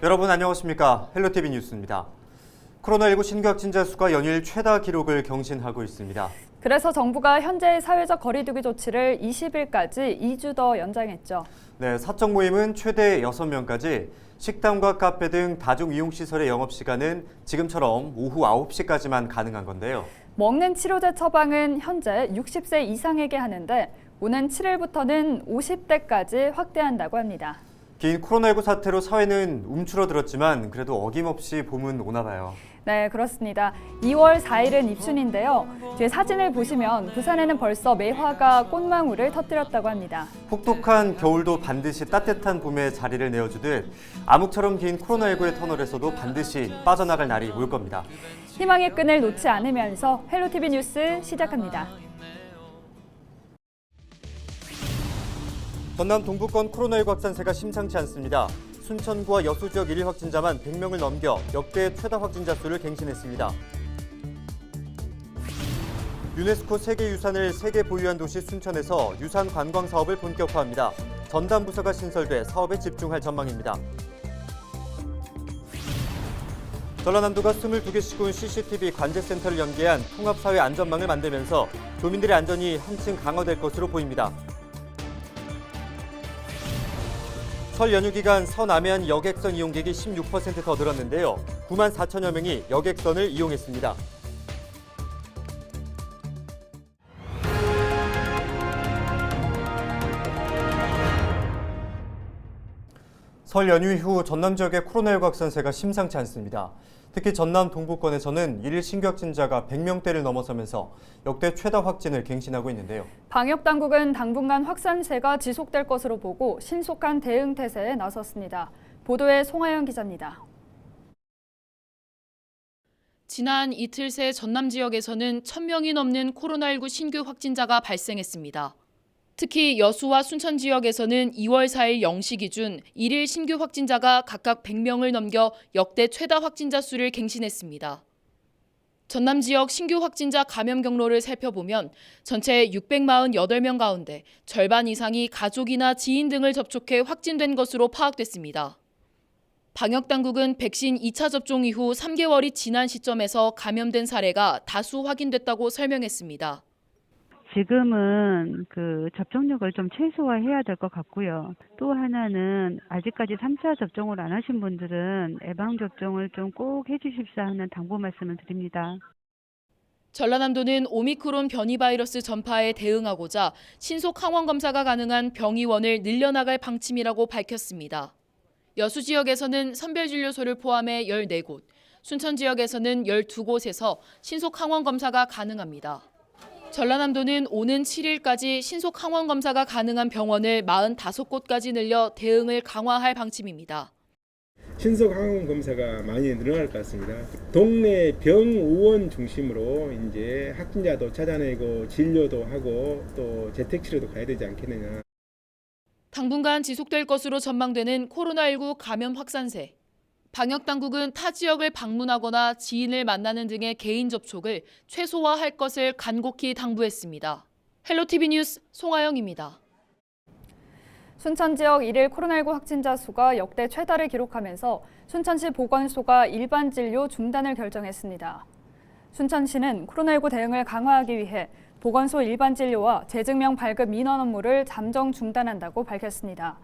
여러분 안녕하십니까? 헬로티비 뉴스입니다. 코로나19 신규 확진자 수가 연일 최다 기록을 경신하고 있습니다. 그래서 정부가 현재의 사회적 거리두기 조치를 20일까지 2주 더 연장했죠. 네, 사적 모임은 최대 6명까지, 식당과 카페 등 다중이용시설의 영업시간은 지금처럼 오후 9시까지만 가능한 건데요. 먹는 치료제 처방은 현재 60세 이상에게 하는데 오는 7일부터는 50대까지 확대한다고 합니다. 긴 코로나19 사태로 사회는 움츠러들었지만 그래도 어김없이 봄은 오나 봐요. 네, 그렇습니다. 2월 4일은 입춘인데요. 뒤에 사진을 보시면 부산에는 벌써 매화가 꽃망울을 터뜨렸다고 합니다. 혹독한 겨울도 반드시 따뜻한 봄에 자리를 내어주듯 암흑처럼 긴 코로나19의 터널에서도 반드시 빠져나갈 날이 올 겁니다. 희망의 끈을 놓지 않으면서 헬로티비 뉴스 시작합니다. 전남 동부권 코로나19 확산세가 심상치 않습니다. 순천구와 여수 지역 1일 확진자만 100명을 넘겨 역대 최다 확진자 수를 갱신했습니다. 유네스코 세계유산을 세계 보유한 도시 순천에서 유산 관광 사업을 본격화합니다. 전담 부서가 신설돼 사업에 집중할 전망입니다. 전라남도가 22개 시군 CCTV 관제센터를 연계한 통합사회 안전망을 만들면서 도민들의 안전이 한층 강화될 것으로 보입니다. 설 연휴 기간 서남해안 여객선 이용객이 16% 더 늘었는데요. 9만 4천여 명이 여객선을 이용했습니다. 설 연휴 이후 전남 지역의 코로나19 확산세가 심상치 않습니다. 특히 전남 동부권에서는 1일 신규 확진자가 100명대를 넘어서면서 역대 최다 확진을 갱신하고 있는데요. 방역당국은 당분간 확산세가 지속될 것으로 보고 신속한 대응 태세에 나섰습니다. 보도에 송하영 기자입니다. 지난 이틀 새 전남 지역에서는 1,000명이 넘는 코로나19 신규 확진자가 발생했습니다. 특히 여수와 순천 지역에서는 2월 4일 0시 기준 1일 신규 확진자가 각각 100명을 넘겨 역대 최다 확진자 수를 갱신했습니다. 전남 지역 신규 확진자 감염 경로를 살펴보면 전체 648명 가운데 절반 이상이 가족이나 지인 등을 접촉해 확진된 것으로 파악됐습니다. 방역당국은 백신 2차 접종 이후 3개월이 지난 시점에서 감염된 사례가 다수 확인됐다고 설명했습니다. 지금은 접종력을 좀 최소화해야 될 것 같고요. 또 하나는 아직까지 3차 접종을 안 하신 분들은 예방접종을 좀 꼭 해주십사 하는 당부 말씀을 드립니다. 전라남도는 오미크론 변이 바이러스 전파에 대응하고자 신속 항원 검사가 가능한 병의원을 늘려나갈 방침이라고 밝혔습니다. 여수 지역에서는 선별진료소를 포함해 14곳, 순천 지역에서는 12곳에서 신속 항원 검사가 가능합니다. 전라남도는 오는 7일까지 신속 항원 검사가 가능한 병원을 45곳까지 늘려 대응을 강화할 방침입니다. 신속 항원 검사가 많이 늘어날 것 같습니다. 동네 병의원 중심으로 이제 확진자도 찾아내고 진료도 하고 또 재택 치료도 가야 되지 않겠느냐. 당분간 지속될 것으로 전망되는 코로나19 감염 확산세. 방역당국은 타 지역을 방문하거나 지인을 만나는 등의 개인 접촉을 최소화할 것을 간곡히 당부했습니다. 헬로티비 뉴스 송하영입니다. 순천 지역 1일 코로나19 확진자 수가 역대 최다를 기록하면서 순천시 보건소가 일반 진료 중단을 결정했습니다. 순천시는 코로나19 대응을 강화하기 위해 보건소 일반 진료와 재증명 발급 민원 업무를 잠정 중단한다고 밝혔습니다.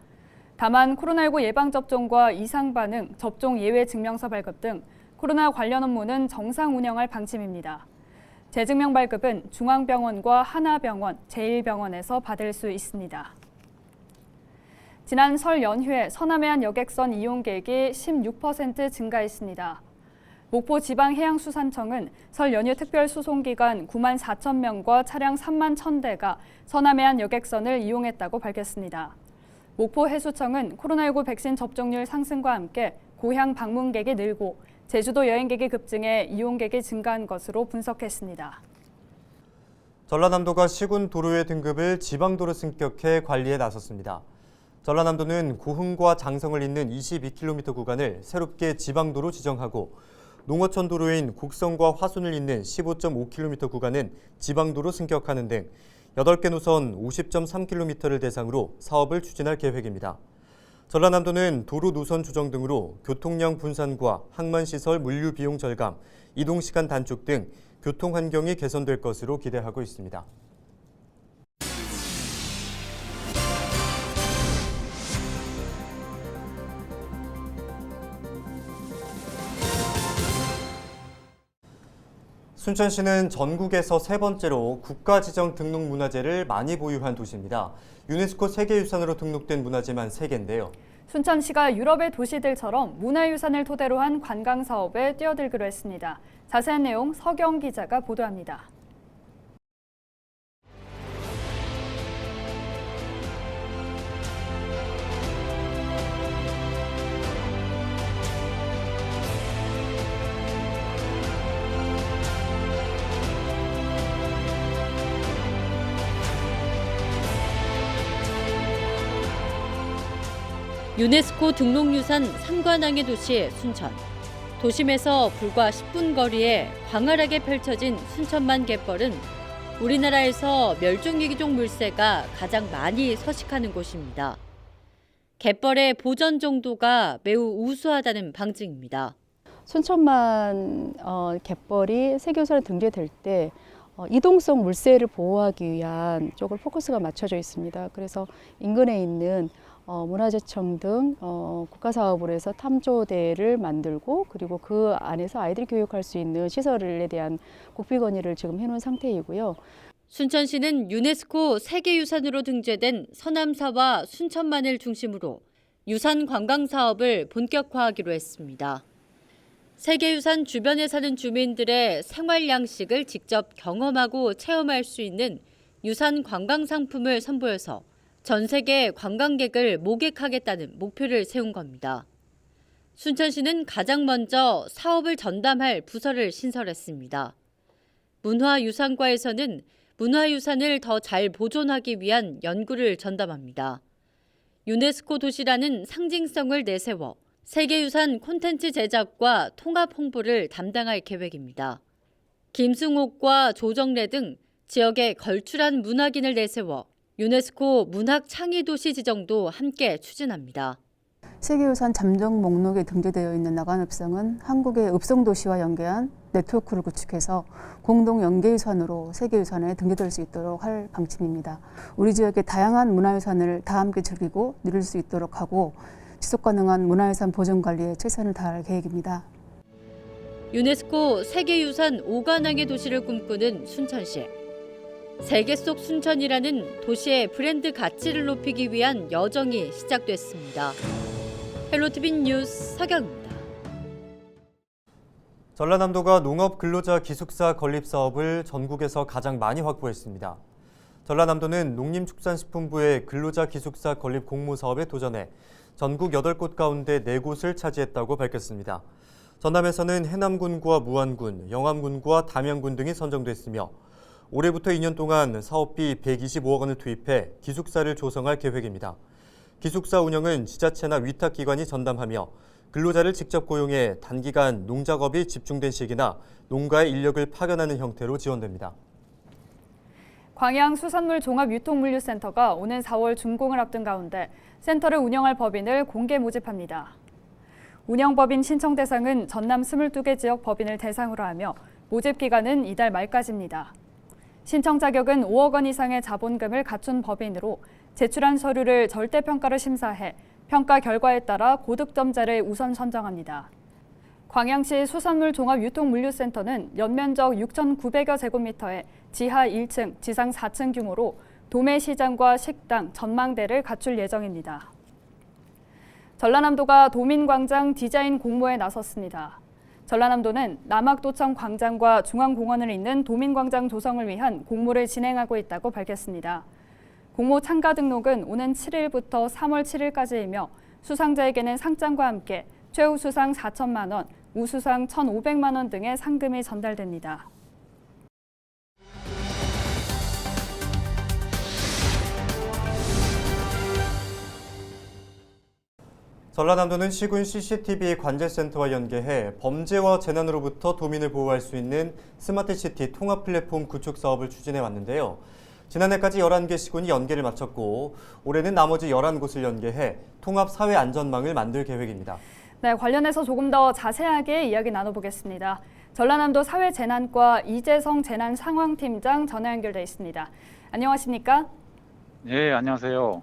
다만 코로나19 예방접종과 이상 반응, 접종 예외 증명서 발급 등 코로나 관련 업무는 정상 운영할 방침입니다. 재증명 발급은 중앙병원과 하나병원, 제1병원에서 받을 수 있습니다. 지난 설 연휴에 서남해안 여객선 이용객이 16% 증가했습니다. 목포 지방해양수산청은 설 연휴 특별 수송 기간 9만 4천 명과 차량 3만 1,000대가 서남해안 여객선을 이용했다고 밝혔습니다. 목포 해수청은 코로나19 백신 접종률 상승과 함께 고향 방문객이 늘고 제주도 여행객이 급증해 이용객이 증가한 것으로 분석했습니다. 전라남도가 시군 도로의 등급을 지방도로 승격해 관리에 나섰습니다. 전라남도는 고흥과 장성을 잇는 22km 구간을 새롭게 지방도로 지정하고 농어촌 도로인 곡성과 화순을 잇는 15.5km 구간은 지방도로 승격하는 등 8개 노선 50.3km를 대상으로 사업을 추진할 계획입니다. 전라남도는 도로 노선 조정 등으로 교통량 분산과 항만시설 물류 비용 절감, 이동시간 단축 등 교통 환경이 개선될 것으로 기대하고 있습니다. 순천시는 전국에서 세 번째로 국가지정 등록문화재를 많이 보유한 도시입니다. 유네스코 세계유산으로 등록된 문화재만 3개인데요. 순천시가 유럽의 도시들처럼 문화유산을 토대로 한 관광사업에 뛰어들기로 했습니다. 자세한 내용 서경 기자가 보도합니다. 유네스코 등록유산 3관왕의 도시 순천. 도심에서 불과 10분 거리에 광활하게 펼쳐진 순천만 갯벌은 우리나라에서 멸종위기종 물새가 가장 많이 서식하는 곳입니다. 갯벌의 보전 정도가 매우 우수하다는 방증입니다. 순천만 갯벌이 세계유산에 등재될 때 이동성 물새를 보호하기 위한 쪽을 포커스가 맞춰져 있습니다. 그래서 인근에 있는 문화재청 등 국가사업으로 해서 탐조대를 만들고 그리고 그 안에서 아이들이 교육할 수 있는 시설에 대한 국비 건의를 지금 해놓은 상태이고요. 순천시는 유네스코 세계유산으로 등재된 서남사와 순천만을 중심으로 유산 관광 사업을 본격화하기로 했습니다. 세계유산 주변에 사는 주민들의 생활 양식을 직접 경험하고 체험할 수 있는 유산 관광 상품을 선보여서 전 세계 관광객을 모객하겠다는 목표를 세운 겁니다. 순천시는 가장 먼저 사업을 전담할 부서를 신설했습니다. 문화유산과에서는 문화유산을 더 잘 보존하기 위한 연구를 전담합니다. 유네스코 도시라는 상징성을 내세워 세계유산 콘텐츠 제작과 통합 홍보를 담당할 계획입니다. 김승옥과 조정래 등 지역의 걸출한 문학인을 내세워 유네스코 문학창의도시 지정도 함께 추진합니다. 세계유산 잠정 목록에 등재되어 있는 나간읍성은 한국의 읍성도시와 연계한 네트워크를 구축해서 공동 연계유산으로 세계유산에 등재될 수 있도록 할 방침입니다. 우리 지역의 다양한 문화유산을 다 함께 즐기고 누릴 수 있도록 하고 지속가능한 문화유산 보존관리에 최선을 다할 계획입니다. 유네스코 세계유산 5관왕의 도시를 꿈꾸는 순천시. 세계 속 순천이라는 도시의 브랜드 가치를 높이기 위한 여정이 시작됐습니다. 헬로티비 뉴스 서경입니다. 전라남도가 농업 근로자 기숙사 건립 사업을 전국에서 가장 많이 확보했습니다. 전라남도는 농림축산식품부의 근로자 기숙사 건립 공모 사업에 도전해 전국 8곳 가운데 4곳을 차지했다고 밝혔습니다. 전남에서는 해남군과 무안군, 영암군과 담양군 등이 선정됐으며 올해부터 2년 동안 사업비 125억 원을 투입해 기숙사를 조성할 계획입니다. 기숙사 운영은 지자체나 위탁기관이 전담하며 근로자를 직접 고용해 단기간 농작업이 집중된 시기나 농가의 인력을 파견하는 형태로 지원됩니다. 광양수산물 종합유통물류센터가 오는 4월 준공을 앞둔 가운데 센터를 운영할 법인을 공개 모집합니다. 운영법인 신청 대상은 전남 22개 지역 법인을 대상으로 하며 모집 기간은 이달 말까지입니다. 신청 자격은 5억 원 이상의 자본금을 갖춘 법인으로 제출한 서류를 절대평가를 심사해 평가 결과에 따라 고득점자를 우선 선정합니다. 광양시 수산물 종합유통물류센터는 연면적 6,900여 제곱미터에 지하 1층, 지상 4층 규모로 도매시장과 식당, 전망대를 갖출 예정입니다. 전라남도가 도민광장 디자인 공모에 나섰습니다. 전라남도는 남학도청 광장과 중앙공원을 잇는 도민광장 조성을 위한 공모를 진행하고 있다고 밝혔습니다. 공모 참가 등록은 오는 7일부터 3월 7일까지이며 수상자에게는 상장과 함께 최우수상 4천만 원, 우수상 1,500만 원 등의 상금이 전달됩니다. 전라남도는 시군 CCTV 관제센터와 연계해 범죄와 재난으로부터 도민을 보호할 수 있는 스마트시티 통합 플랫폼 구축 사업을 추진해 왔는데요. 지난해까지 11개 시군이 연계를 마쳤고 올해는 나머지 11곳을 연계해 통합 사회 안전망을 만들 계획입니다. 네, 관련해서 조금 더 자세하게 이야기 나눠보겠습니다. 전라남도 사회재난과 이재성 재난상황팀장 전화 연결돼 있습니다. 안녕하십니까? 네, 안녕하세요.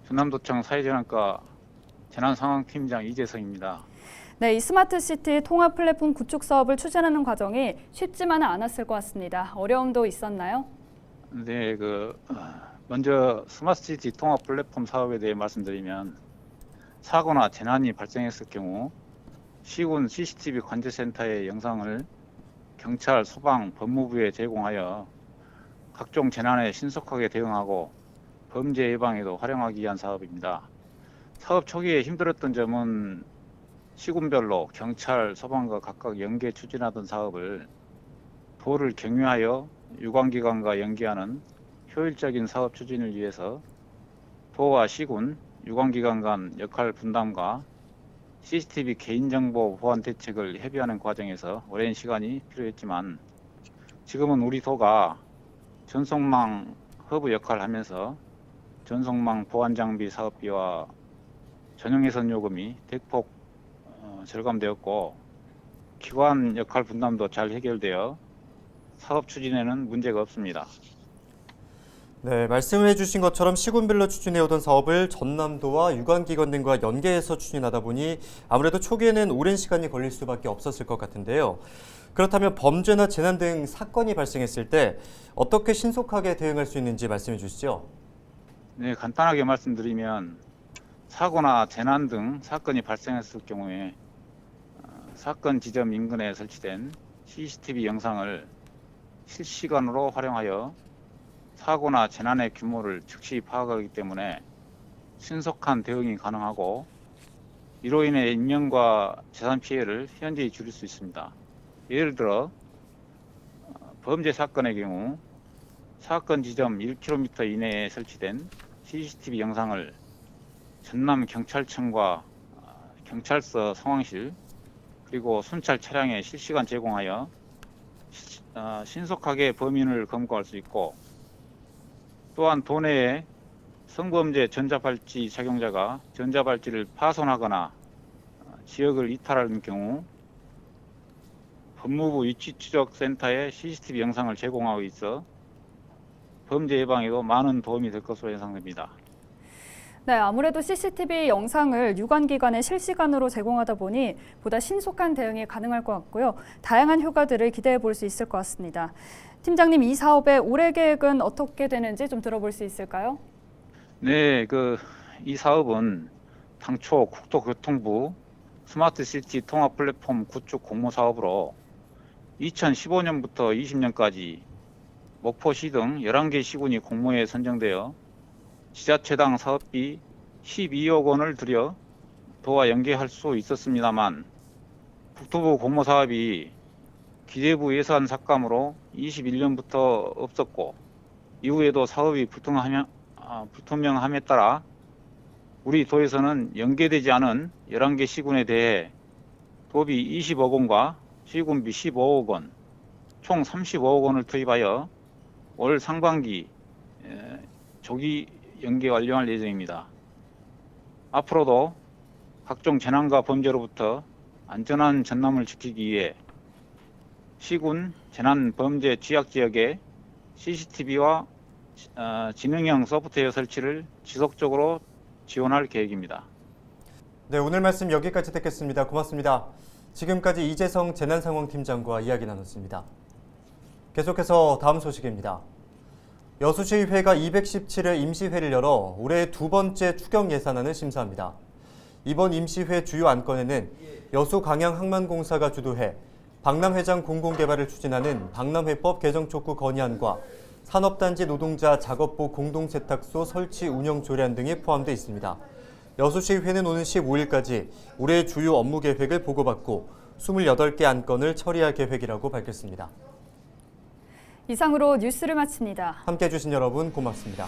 전남도청 사회재난과 재난상황팀장 이재성입니다. 네, 이 스마트시티 통합 플랫폼 구축 사업을 추진하는 과정이 쉽지만은 않았을 것 같습니다. 어려움도 있었나요? 네, 먼저 스마트시티 통합 플랫폼 사업에 대해 말씀드리면 사고나 재난이 발생했을 경우 시군 CCTV 관제센터의 영상을 경찰, 소방, 법무부에 제공하여 각종 재난에 신속하게 대응하고 범죄 예방에도 활용하기 위한 사업입니다. 사업 초기에 힘들었던 점은 시군별로 경찰, 소방과 각각 연계 추진하던 사업을 도를 경유하여 유관기관과 연계하는 효율적인 사업 추진을 위해서 도와 시군, 유관기관 간 역할 분담과 CCTV 개인정보 보안 대책을 협의하는 과정에서 오랜 시간이 필요했지만 지금은 우리 도가 전송망 허브 역할을 하면서 전송망 보안 장비 사업비와 전용 예산 요금이 대폭 절감되었고 기관 역할 분담도 잘 해결되어 사업 추진에는 문제가 없습니다. 네, 말씀해 주신 것처럼 시군별로 추진해오던 사업을 전남도와 유관기관 등과 연계해서 추진하다 보니 아무래도 초기에는 오랜 시간이 걸릴 수밖에 없었을 것 같은데요. 그렇다면 범죄나 재난 등 사건이 발생했을 때 어떻게 신속하게 대응할 수 있는지 말씀해 주시죠. 네, 간단하게 말씀드리면 사고나 재난 등 사건이 발생했을 경우에 사건 지점 인근에 설치된 CCTV 영상을 실시간으로 활용하여 사고나 재난의 규모를 즉시 파악하기 때문에 신속한 대응이 가능하고 이로 인해 인명과 재산 피해를 현저히 줄일 수 있습니다. 예를 들어 범죄 사건의 경우 사건 지점 1km 이내에 설치된 CCTV 영상을 전남경찰청과 경찰서 상황실 그리고 순찰 차량에 실시간 제공하여 신속하게 범인을 검거할 수 있고 또한 도내에 성범죄 전자발찌 착용자가 전자발찌를 파손하거나 지역을 이탈하는 경우 법무부 위치추적센터에 CCTV 영상을 제공하고 있어 범죄 예방에도 많은 도움이 될 것으로 예상됩니다. 네, 아무래도 CCTV 영상을 유관기관에 실시간으로 제공하다 보니 보다 신속한 대응이 가능할 것 같고요. 다양한 효과들을 기대해 볼 수 있을 것 같습니다. 팀장님, 이 사업의 올해 계획은 어떻게 되는지 좀 들어볼 수 있을까요? 네, 이 사업은 당초 국토교통부 스마트시티 통합 플랫폼 구축 공모 사업으로 2015년부터 20년까지 목포시 등 11개 시군이 공모에 선정되어 지자체당 사업비 12억 원을 들여 도와 연계할 수 있었습니다만 국토부 공모 사업이 기재부 예산 삭감으로 21년부터 없었고 이후에도 사업이 불투명함에 따라 우리 도에서는 연계되지 않은 11개 시군에 대해 도비 20억 원과 시군비 15억 원, 총 35억 원을 투입하여 올 상반기 조기 연계 완료할 예정입니다. 앞으로도 각종 재난과 범죄로부터 안전한 전남을 지키기 위해 시군 재난 범죄 취약 지역에 CCTV와 지능형 소프트웨어 설치를 지속적으로 지원할 계획입니다. 네, 오늘 말씀 여기까지 듣겠습니다. 고맙습니다. 지금까지 이재성 재난상황팀장과 이야기 나눴습니다. 계속해서 다음 소식입니다. 여수시의회가 217회 임시회를 열어 올해 두 번째 추경 예산안을 심사합니다. 이번 임시회 주요 안건에는 여수광양항만공사가 주도해 박람회장 공공개발을 추진하는 박람회법 개정 촉구 건의안과 산업단지 노동자 작업복 공동세탁소 설치 운영 조례안 등이 포함되어 있습니다. 여수시의회는 오는 15일까지 올해 주요 업무 계획을 보고받고 28개 안건을 처리할 계획이라고 밝혔습니다. 이상으로 뉴스를 마칩니다. 함께해 주신 여러분 고맙습니다.